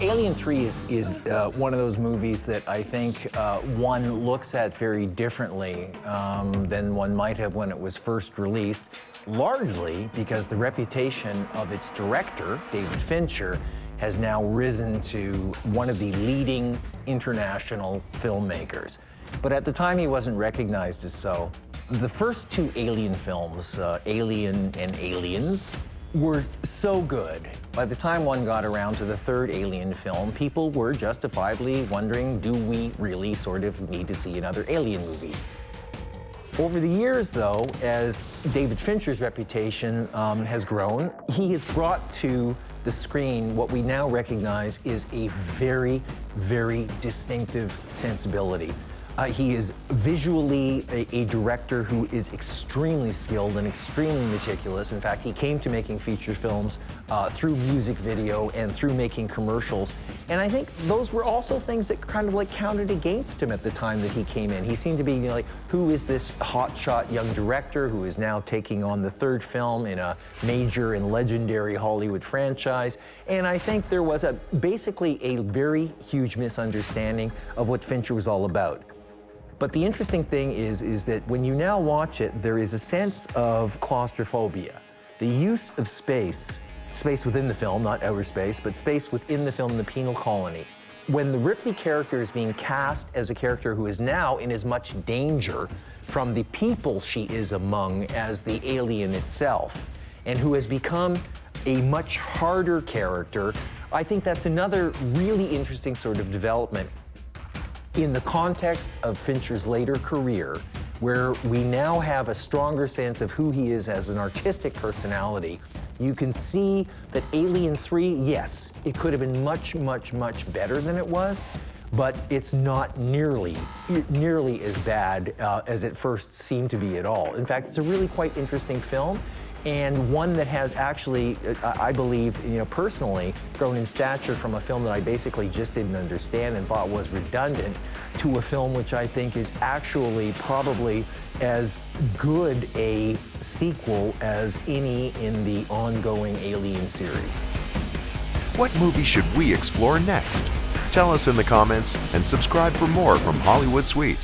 Alien 3 is one of those movies that I think one looks at very differently than one might have when it was first released, largely because the reputation of its director, David Fincher, has now risen to one of the leading international filmmakers. But at the time, he wasn't recognized as so. The first two Alien films, Alien and Aliens, were so good. By the time one got around to the third Alien film, people were justifiably wondering, do we really sort of need to see another Alien movie? Over the years, though, as David Fincher's reputation has grown, he has brought to the screen what we now recognize is a very, very distinctive sensibility. He is visually a director who is extremely skilled and extremely meticulous. In fact, he came to making feature films through music video and through making commercials. And I think those were also things that kind of like counted against him at the time that he came in. He seemed to be, you know, like, who is this hotshot young director who is now taking on the third film in a major and legendary Hollywood franchise? And I think there was basically a very huge misunderstanding of what Fincher was all about. But the interesting thing is that when you now watch it, there is a sense of claustrophobia. The use of space within the film, not outer space, but space within the film in the penal colony. When the Ripley character is being cast as a character who is now in as much danger from the people she is among as the alien itself, and who has become a much harder character, I think that's another really interesting sort of development. In the context of Fincher's later career, where we now have a stronger sense of who he is as an artistic personality, you can see that Alien 3, yes, it could have been much, much, much better than it was, but it's not nearly as bad as it first seemed to be at all. In fact, it's a really quite interesting film, and one that has actually, I believe, you know, personally, grown in stature from a film that I basically just didn't understand and thought was redundant to a film which I think is actually probably as good a sequel as any in the ongoing Alien series. What movie should we explore next? Tell us in the comments and subscribe for more from Hollywood Suite.